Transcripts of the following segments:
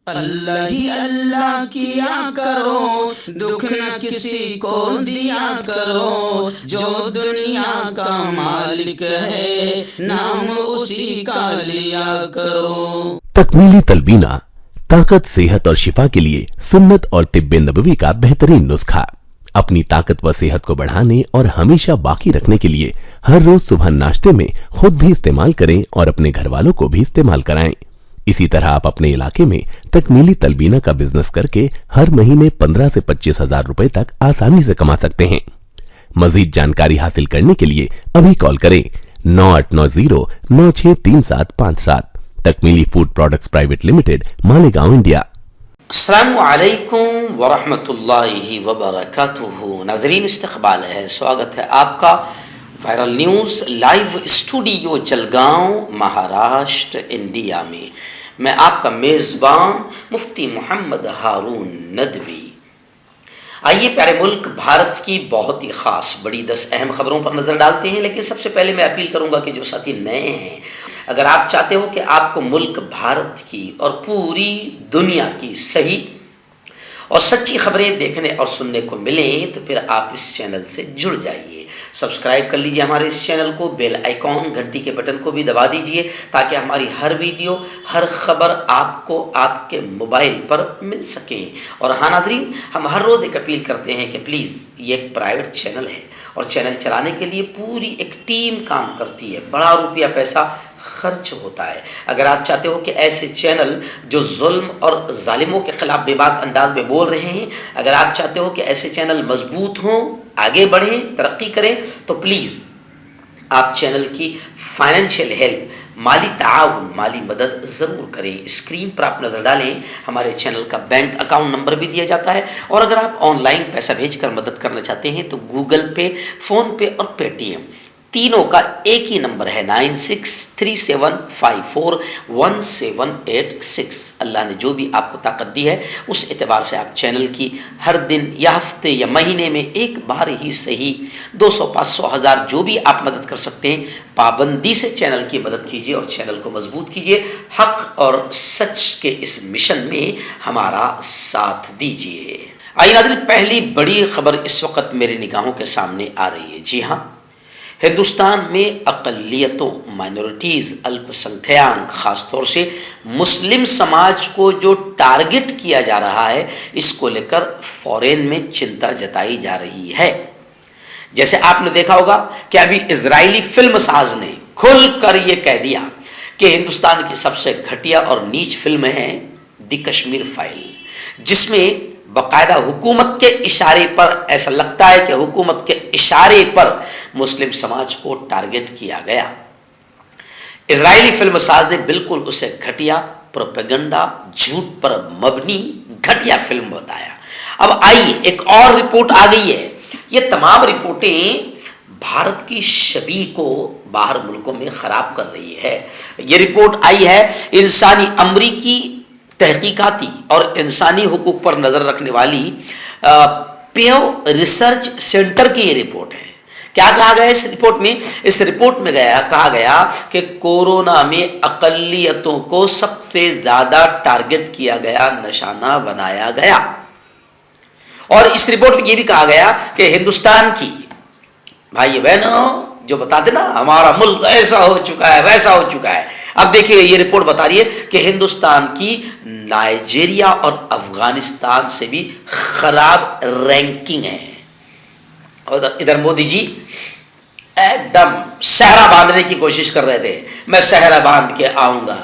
اللہ ہی اللہ کیا کرو، دکھ نہ کسی کو دیا کرو، جو دنیا کا مالک ہے نام اسی کا لیا کرو۔ تکمیلی تلبینہ طاقت، صحت اور شفا کے لیے سنت اور طب نبوی کا بہترین نسخہ۔ اپنی طاقت و صحت کو بڑھانے اور ہمیشہ باقی رکھنے کے لیے ہر روز صبح ناشتے میں خود بھی استعمال کریں اور اپنے گھر والوں کو بھی استعمال کرائیں۔ اسی طرح آپ اپنے علاقے میں تکمیلی تلبینہ کا بزنس کر کے ہر مہینے 15 سے 25 ہزار روپے تک آسانی سے کما سکتے ہیں۔ مزید جانکاری حاصل کرنے کے لیے ابھی کال کریں 9890963757۔ Takmili food products private limited, Malegaon, India. السلام علیکم ورحمۃ اللہ وبرکاتہ۔ ناظرین، استقبال ہے، سواگت ہے آپ کا viral news live studio Jalgaon, Maharashtra, India میں۔ میں آپ کا میزبان مفتی محمد ہارون ندوی۔ آئیے پیارے ملک بھارت کی بہت ہی خاص بڑی 10 اہم خبروں پر نظر ڈالتے ہیں، لیکن سب سے پہلے میں اپیل کروں گا کہ جو ساتھی نئے ہیں، اگر آپ چاہتے ہو کہ آپ کو ملک بھارت کی اور پوری دنیا کی صحیح اور سچی خبریں دیکھنے اور سننے کو ملیں، تو پھر آپ اس چینل سے جڑ جائیے۔ سبسکرائب کر لیجئے ہمارے اس چینل کو، بیل آئیکن گھنٹی کے بٹن کو بھی دبا دیجئے تاکہ ہماری ہر ویڈیو، ہر خبر آپ کو آپ کے موبائل پر مل سکیں۔ اور ہاں ناظرین، ہم ہر روز ایک اپیل کرتے ہیں کہ پلیز، یہ ایک پرائیویٹ چینل ہے اور چینل چلانے کے لیے پوری ایک ٹیم کام کرتی ہے، بڑا روپیہ پیسہ خرچ ہوتا ہے۔ اگر آپ چاہتے ہو کہ ایسے چینل جو ظلم اور ظالموں کے خلاف بے باک انداز میں بول رہے ہیں، اگر آپ چاہتے ہو کہ ایسے چینل مضبوط ہوں، آگے بڑھیں، ترقی کریں، تو پلیز آپ چینل کی فائنینشیل ہیلپ، مالی تعاون، مالی مدد ضرور کریں۔ اسکرین پر آپ نظر ڈالیں، ہمارے چینل کا بینک اکاؤنٹ نمبر بھی دیا جاتا ہے، اور اگر آپ آن لائن پیسہ بھیج کر مدد کرنا چاہتے ہیں تو گوگل پے، فون پے اور پے ٹی ایم تینوں کا ایک ہی نمبر ہے 9637541786۔ اللہ نے جو بھی آپ کو طاقت دی ہے، اس اعتبار سے آپ چینل کی ہر دن یا ہفتے یا مہینے میں ایک بار ہی صحیح 200، 500، 1000 جو بھی آپ مدد کر سکتے ہیں، پابندی سے چینل کی مدد کیجیے اور چینل کو مضبوط کیجیے۔ حق اور سچ کے اس مشن میں ہمارا ساتھ دیجیے۔ آئیے ناظرین، پہلی بڑی خبر اس وقت میری نگاہوں کے سامنے آ رہی ہے۔ جی ہاں، ہندوستان میں اقلیتوں، مائنورٹیز، الپ سنکھیانک، خاص طور سے مسلم سماج کو جو ٹارگٹ کیا جا رہا ہے، اس کو لے کر فورین میں چنتا جتائی جا رہی ہے۔ جیسے آپ نے دیکھا ہوگا کہ ابھی اسرائیلی فلم ساز نے کھل کر یہ کہہ دیا کہ ہندوستان کی سب سے گھٹیا اور نیچ فلم ہے دی کشمیر فائل، جس میں باقاعدہ حکومت کے اشارے پر، ایسا لگتا ہے کہ حکومت کے اشارے پر مسلم سماج کو ٹارگٹ کیا گیا۔ اسرائیلی فلم ساز نے بالکل اسے گھٹیا، پروپیگنڈا، جھوٹ پر مبنی گھٹیا فلم بتایا۔ اب آئیے، ایک اور رپورٹ آ گئی ہے۔ یہ تمام رپورٹیں بھارت کی شبیہ کو باہر ملکوں میں خراب کر رہی ہے۔ یہ رپورٹ آئی ہے انسانی امریکی تحقیقاتی اور انسانی حقوق پر نظر رکھنے والی پیو ریسرچ سینٹر کی یہ رپورٹ ہے۔ کیا کہا گیا اس رپورٹ میں؟ اس رپورٹ میں کہا گیا کہ کورونا میں اقلیتوں کو سب سے زیادہ ٹارگٹ کیا گیا، نشانہ بنایا گیا۔ اور اس رپورٹ میں یہ بھی کہا گیا کہ ہندوستان کی بھائی بہنوں جو بتاتے نا ہمارا ملک ایسا ہو چکا ہے، ویسا ہو چکا ہے، اب دیکھیے یہ رپورٹ بتا رہی ہے کہ ہندوستان کی نائجیریا اور افغانستان سے بھی خراب رینکنگ ہے۔ اور ادھر مودی جی ایک دم صحرا باندھنے کی کوشش کر رہے تھے، میں صحرا باندھ کے آؤں گا،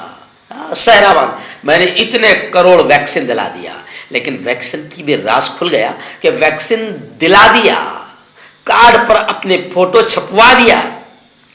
صحرا باندھ، میں نے اتنے کروڑ ویکسین دلا دیا۔ لیکن ویکسین کی بھی راز کھل گیا کہ ویکسین دلا دیا، کارڈ پر اپنے فوٹو چھپوا دیا،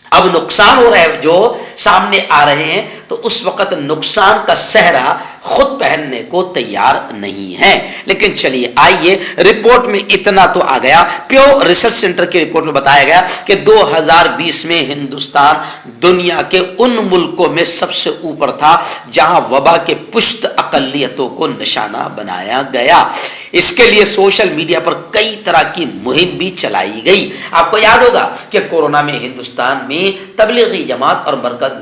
اب نقصان ہو رہا ہے جو سامنے آ رہے ہیں، تو اس وقت نقصان کا صحرا خود پہننے کو تیار نہیں ہے۔ لیکن چلیے آئیے، رپورٹ میں اتنا تو آ گیا، پیو ریسرچ سینٹر کی رپورٹ میں بتایا گیا کہ 2020 میں ہندوستان دنیا کے ان ملکوں میں سب سے اوپر تھا جہاں وبا کے پشت اقلیتوں کو نشانہ بنایا گیا۔ اس کے لیے سوشل میڈیا پر کئی طرح کی مہم بھی چلائی گئی۔ آپ کو یاد ہوگا کہ کورونا میں ہندوستان میں تبلیغی جماعت اور مرکز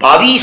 22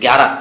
11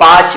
5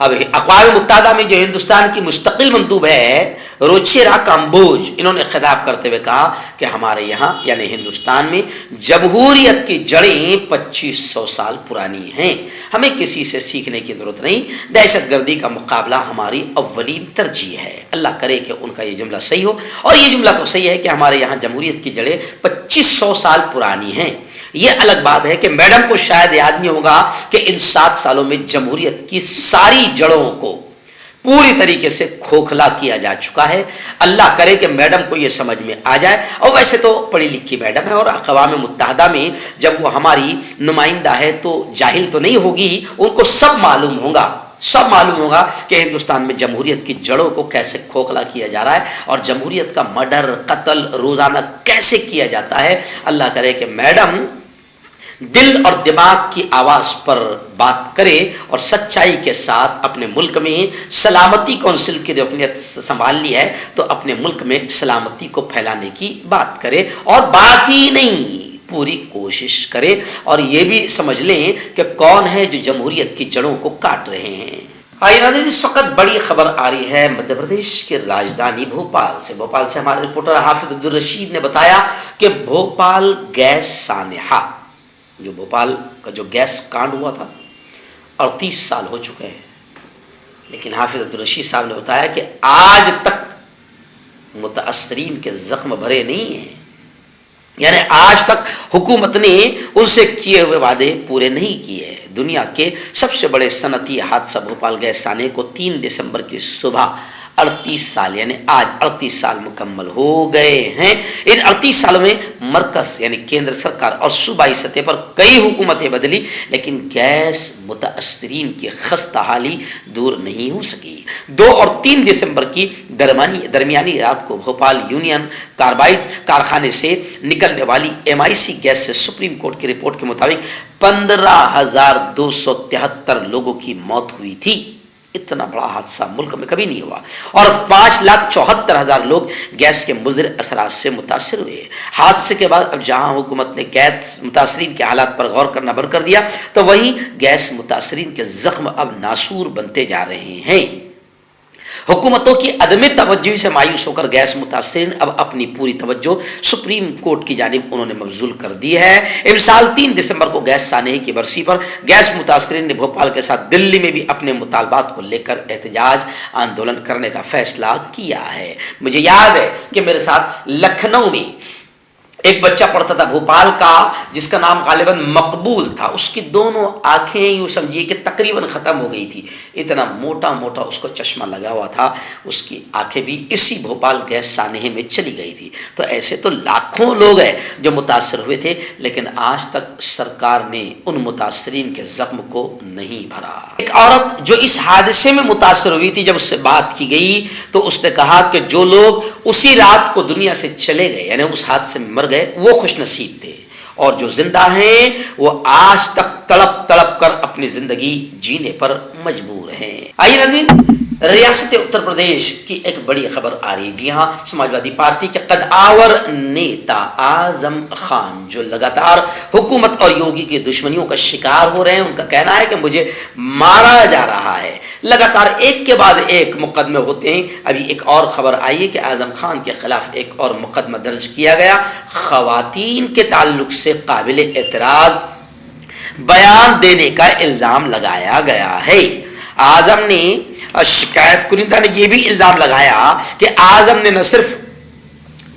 اب اقوام متحدہ میں جو ہندوستان کی مستقل مندوب ہے روچیرا کمبوج، انہوں نے خطاب کرتے ہوئے کہا کہ ہمارے یہاں یعنی ہندوستان میں جمہوریت کی جڑیں 2500 سال پرانی ہیں، ہمیں کسی سے سیکھنے کی ضرورت نہیں، دہشت گردی کا مقابلہ ہماری اولین ترجیح ہے۔ اللہ کرے کہ ان کا یہ جملہ صحیح ہو، اور یہ جملہ تو صحیح ہے کہ ہمارے یہاں جمہوریت کی جڑیں 2500 سال پرانی ہیں۔ یہ الگ بات ہے کہ میڈم کو شاید یاد نہیں ہوگا کہ ان 7 سالوں میں جمہوریت کی ساری جڑوں کو پوری طریقے سے کھوکھلا کیا جا چکا ہے۔ اللہ کرے کہ میڈم کو یہ سمجھ میں آ جائے، اور ویسے تو پڑھی لکھی میڈم ہے اور اقوام متحدہ میں جب وہ ہماری نمائندہ ہے تو جاہل تو نہیں ہوگی، ان کو سب معلوم ہوگا کہ ہندوستان میں جمہوریت کی جڑوں کو کیسے کھوکھلا کیا جا رہا ہے اور جمہوریت کا مرڈر قتل روزانہ کیسے کیا جاتا ہے۔ اللہ کرے کہ میڈم دل اور دماغ کی آواز پر بات کرے اور سچائی کے ساتھ اپنے ملک میں سلامتی کونسل کی رکنیت سنبھال لی ہے تو اپنے ملک میں سلامتی کو پھیلانے کی بات کرے، اور بات ہی نہیں پوری کوشش کرے، اور یہ بھی سمجھ لیں کہ کون ہے جو جمہوریت کی جڑوں کو کاٹ رہے ہیں۔ آئیے ناظرین، اس وقت بڑی خبر آ رہی ہے مدھیہ پردیش کی راجدھانی بھوپال سے ہمارے رپورٹر حافظ عبدالرشید نے بتایا کہ بھوپال گیس سانحہ، جو بھوپال کا جو گیس کانڈ ہوا تھا 38 سال ہو چکے ہیں، لیکن حافظ عبدالرشید صاحب نے بتایا کہ آج تک متاثرین کے زخم بھرے نہیں ہیں، یعنی آج تک حکومت نے ان سے کیے ہوئے وعدے پورے نہیں کیے۔ دنیا کے سب سے بڑے صنعتی حادثہ بھوپال گیس سانحے کو 3 دسمبر کی صبح 38 سال یعنی آج 38 سال مکمل ہو گئے ہیں۔ ان 38 سالوں میں مرکز یعنی کیندر سرکار اور صوبائی سطح پر کئی حکومتیں بدلی، لیکن گیس متاثرین کی خستہ حالی دور نہیں ہو سکی۔ 2 اور 3 دسمبر کی درمیانی رات کو بھوپال یونین کاربائڈ کارخانے سے نکلنے والی MIC گیس سے سپریم کورٹ کی رپورٹ کے مطابق 15,273 لوگوں کی موت ہوئی تھی۔ اتنا بڑا حادثہ ملک میں کبھی نہیں ہوا، اور 5,74,000 لوگ گیس کے مضر اثرات سے متاثر ہوئے۔ حادثے کے بعد اب جہاں حکومت نے گیس متاثرین کے حالات پر غور کرنا بند کر دیا، تو وہیں گیس متاثرین کے زخم اب ناسور بنتے جا رہے ہیں۔ حکومتوں کی عدم توجہی سے مایوس ہو کر گیس متاثرین اب اپنی پوری توجہ سپریم کورٹ کی جانب انہوں نے مبذول کر دی ہے۔ امسال 3 دسمبر کو گیس سانحے کی برسی پر گیس متاثرین نے بھوپال کے ساتھ دلی میں بھی اپنے مطالبات کو لے کر احتجاج آندولن کرنے کا فیصلہ کیا ہے۔ مجھے یاد ہے کہ میرے ساتھ لکھنؤ میں ایک بچہ پڑھتا تھا بھوپال کا، جس کا نام غالباً مقبول تھا، اس کی دونوں آنکھیں یوں سمجھیے کہ تقریباً ختم ہو گئی تھی، اتنا موٹا موٹا اس کو چشمہ لگا ہوا تھا، اس کی آنکھیں بھی اسی بھوپال گیس سانحے میں چلی گئی تھی۔ تو ایسے تو لاکھوں لوگ ہیں جو متاثر ہوئے تھے، لیکن آج تک سرکار نے ان متاثرین کے زخم کو نہیں بھرا۔ ایک عورت جو اس حادثے میں متاثر ہوئی تھی، جب اس سے بات کی گئی تو اس نے کہا کہ جو لوگ اسی رات کو دنیا سے چلے گئے یعنی اس حادثے میں مر گئے وہ خوش نصیب تھے، اور جو زندہ ہیں وہ آج تک تڑپ تڑپ کر اپنی زندگی جینے پر مجبور ہیں۔ آئیے ناظرین، ریاست اتر پردیش کی ایک بڑی خبر آ رہی ہے۔ جی ہاں، سماجوادی پارٹی کے قدآور نیتا اعظم خان جو لگاتار حکومت اور یوگی کی دشمنیوں کا شکار ہو رہے ہیں، ان کا کہنا ہے کہ مجھے مارا جا رہا ہے۔ لگاتار ایک کے بعد ایک مقدمے ہوتے ہیں۔ ابھی ایک اور خبر آئی ہے کہ اعظم خان کے خلاف ایک اور مقدمہ درج کیا گیا، خواتین کے تعلق سے قابل اعتراض بیان دینے کا الزام لگایا گیا ہے۔ اعظم نے شکایت کنندہ نے یہ بھی الزام لگایا کہ اعظم نے نہ صرف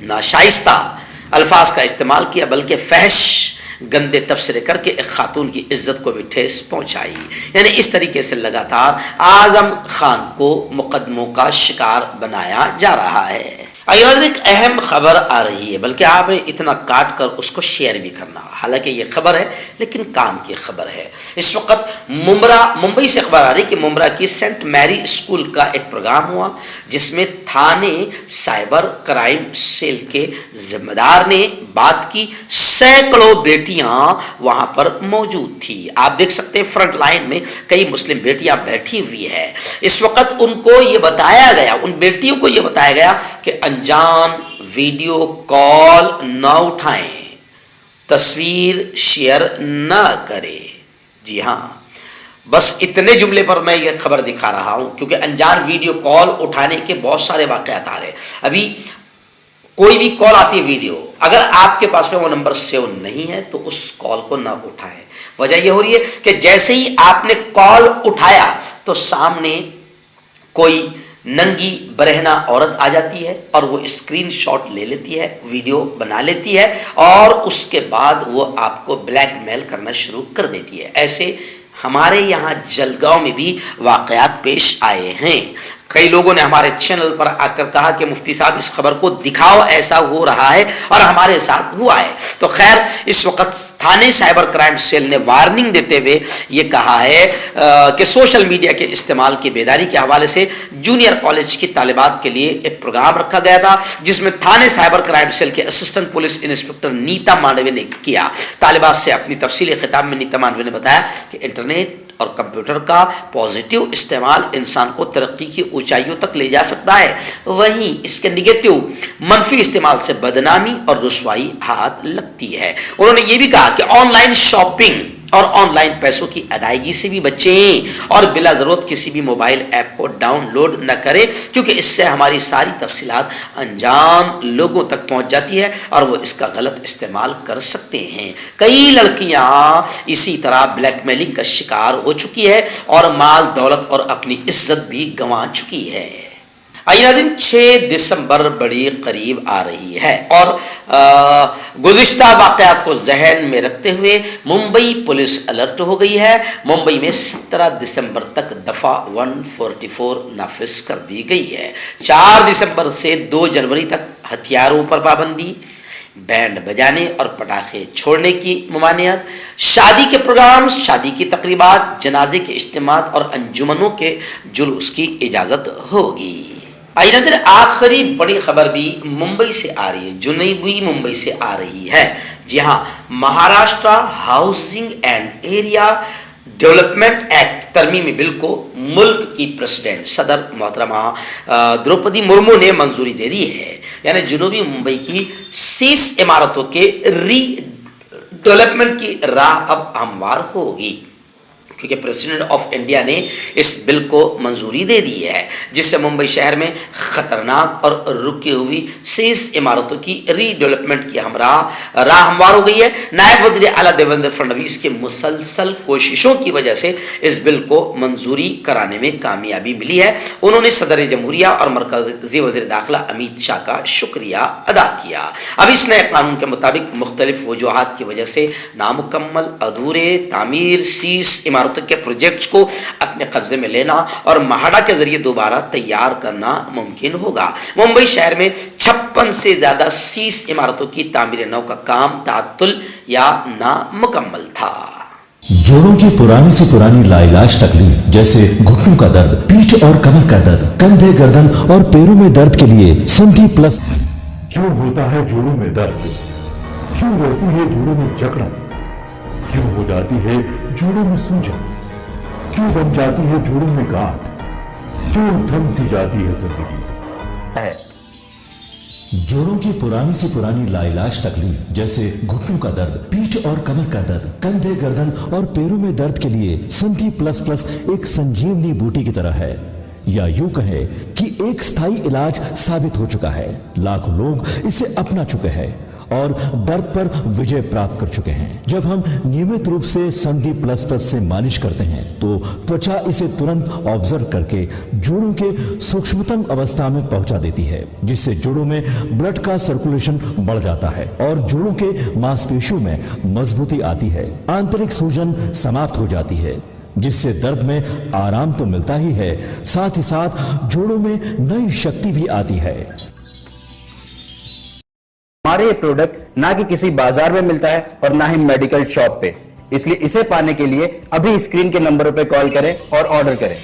ناشائستہ الفاظ کا استعمال کیا بلکہ فحش گندے تبصرے کر کے ایک خاتون کی عزت کو بھی ٹھیس پہنچائی۔ یعنی اس طریقے سے لگاتار اعظم خان کو مقدموں کا شکار بنایا جا رہا ہے۔ ایک اہم خبر آ رہی ہے، بلکہ آپ نے اتنا کاٹ کر اس کو شیئر بھی کرنا، حالانکہ یہ خبر ہے لیکن کام کی خبر ہے۔ اس وقت ممبئی سے خبر آ رہی کہ ممبرا کی سینٹ میری اسکول کا ایک پروگرام ہوا، جس میں تھانے سائبر کرائم سیل کے ذمہ دار نے بات کی۔ سینکڑوں بیٹیاں وہاں پر موجود تھی۔ آپ دیکھ سکتے ہیں فرنٹ لائن میں کئی مسلم بیٹیاں بیٹھی ہوئی ہے۔ اس وقت ان کو یہ بتایا گیا، ان بیٹیوں کو یہ بتایا گیا کہ انجان ویڈیو کال نہ اٹھائیں، تصویر شیئر نہ کرے۔ جی ہاں، بس اتنے جملے پر میں یہ خبر دکھا رہا ہوں کیونکہ انجان ویڈیو کال اٹھانے کے بہت سارے واقعات آ رہے ہیں. ابھی کوئی بھی کال آتی ہے ویڈیو، اگر آپ کے پاس میں وہ نمبر سیو نہیں ہے تو اس کال کو نہ اٹھائیں. وجہ یہ ہو رہی ہے کہ جیسے ہی آپ نے کال اٹھایا تو سامنے کوئی ننگی برہنہ عورت آ جاتی ہے اور وہ اسکرین شاٹ لے لیتی ہے، ویڈیو بنا لیتی ہے اور اس کے بعد وہ آپ کو بلیک میل کرنا شروع کر دیتی ہے. ایسے ہمارے یہاں جلگاؤں میں بھی واقعات پیش آئے ہیں. کئی لوگوں نے ہمارے چینل پر آ کر کہا کہ مفتی صاحب اس خبر کو دکھاؤ، ایسا ہو رہا ہے اور ہمارے ساتھ ہوا ہے. تو خیر اس وقت تھانے سائبر کرائم سیل نے وارننگ دیتے ہوئے یہ کہا ہے کہ سوشل میڈیا کے استعمال کی بیداری کے حوالے سے جونیئر کالج کی طالبات کے لیے ایک پروگرام رکھا گیا تھا جس میں تھانے سائبر کرائم سیل کے اسسٹنٹ پولیس انسپکٹر نیتا مانڈوے نے کیا. طالبات سے اپنی تفصیلی خطاب میں نیتا مانڈوے نے بتایا کہ انٹرنیٹ اور کمپیوٹر کا پازیٹیو استعمال انسان کو ترقی کی اونچائیوں تک لے جا سکتا ہے، وہیں اس کے نگیٹو منفی استعمال سے بدنامی اور رسوائی ہاتھ لگتی ہے. انہوں نے یہ بھی کہا کہ آن لائن شاپنگ اور آن لائن پیسوں کی ادائیگی سے بھی بچیں اور بلا ضرورت کسی بھی موبائل ایپ کو ڈاؤن لوڈ نہ کریں کیونکہ اس سے ہماری ساری تفصیلات انجان لوگوں تک پہنچ جاتی ہے اور وہ اس کا غلط استعمال کر سکتے ہیں. کئی لڑکیاں اسی طرح بلیک میلنگ کا شکار ہو چکی ہے اور مال دولت اور اپنی عزت بھی گنوا چکی ہے. آئینہ دن 6 دسمبر بڑی قریب آ رہی ہے اور گزشتہ واقعات کو ذہن میں رکھتے ہوئے ممبئی پولیس الرٹ ہو گئی ہے. ممبئی میں 17 دسمبر تک دفعہ 144 نافذ کر دی گئی ہے. 4 دسمبر سے 2 جنوری تک ہتھیاروں پر پابندی، بینڈ بجانے اور پٹاخے چھوڑنے کی ممانعت، شادی کے پروگرام، شادی کی تقریبات، جنازے کے اجتماعات اور انجمنوں کے جلوس کی اجازت ہوگی. آئینہ دن آخری بڑی خبر بھی ممبئی سے آ رہی ہے، جنوبی ممبئی سے آ رہی ہے. جی ہاں، Maharashtra housing and area development act ترمیمی بل کو ملک کی پریزیڈنٹ صدر محترمہ دروپدی مرمو نے منظوری دے دی ہے. یعنی جنوبی ممبئی کی 30 عمارتوں کے ری ڈیولپمنٹ کی راہ اب ہموار ہوگی کیونکہ پریزیڈنٹ آف انڈیا نے اس بل کو منظوری دے دی ہے جس سے ممبئی شہر میں خطرناک اور رکی ہوئی 30 عمارتوں کی ری ڈیولپمنٹ کی راہ ہموار ہو گئی ہے. نائب وزیر اعلیٰ دیویندر فڈنویس کی مسلسل کوششوں کی وجہ سے اس بل کو منظوری کرانے میں کامیابی ملی ہے. انہوں نے صدر جمہوریہ اور مرکزی وزیر داخلہ امیت شاہ کا شکریہ ادا کیا. اب اس نئے قانون کے مطابق مختلف وجوہات کی وجہ سے نامکمل، ادھورے تعمیر 30 عمارتوں کے پروجیکٹس کو اپنے قبضے میں لینا اور مہاڈا کے ذریعے دوبارہ تیار کرنا ممکن ہوگا. ممبئی شہر میں 56 سے زیادہ 30 عمارتوں کی تعمیر نو کا کام تعطل یا نامکمل تھا. جوڑوں کی پرانی سے پرانی لاعلاج تکلیف جیسے گھٹنوں کا درد، پیٹھ اور کمر کا درد، کندھے، گردن اور پیروں میں درد کے لیے سندھی پلس. کیوں ہوتا ہے جوڑوں میں درد؟ کیوں رہتی ہے جوڑوں میں جکڑن؟ کیوں ہو جاتی ہے جوڑوں میں سوجن؟ کیوں بن جاتی ہے جوڑوں میں گاٹھ؟ کیوں تھم سی جاتی ہے زندگی؟ جوڑوں کی پرانی سے پرانی لاعلاج تکلیف جیسے گھٹنوں کا درد، پیٹھ اور کمر کا درد، کندھے، گردن اور پیروں میں درد کے لیے سندھی پلس پلس ایک سنجیونی بوٹی کی طرح ہے، یا یوں کہے کہ ایک ستھائی علاج ثابت ہو چکا ہے. لاکھوں لوگ اسے اپنا چکے ہیں اور درد پر وجے پراپت کر چکے ہیں. جب ہم نیمت روپ سے سندھی پلس پلس سے مالش کرتے ہیں تو توچا اسے ترنت آبزرو کر کے جوڑوں کے سوکشمتم اوستھا میں پہنچا دیتی ہے جس سے جوڑوں میں بلڈ کا سرکولیشن بڑھ جاتا ہے اور جوڑوں کے ماس پیشیوں میں مضبوطی آتی ہے. آنترک سوجن سماپت ہو جاتی ہے جس سے درد میں آرام تو ملتا ہی ہے، ساتھ ہی ساتھ جوڑوں میں نئی شکتی بھی آتی ہے. ہمارے یہ پروڈکٹ نہ کہ کسی بازار میں ملتا ہے اور نہ ہی میڈیکل شاپ پہ، اس لیے اسے پانے کے لیے ابھی اسکرین کے نمبروں پہ کال کریں اور آرڈر کریں.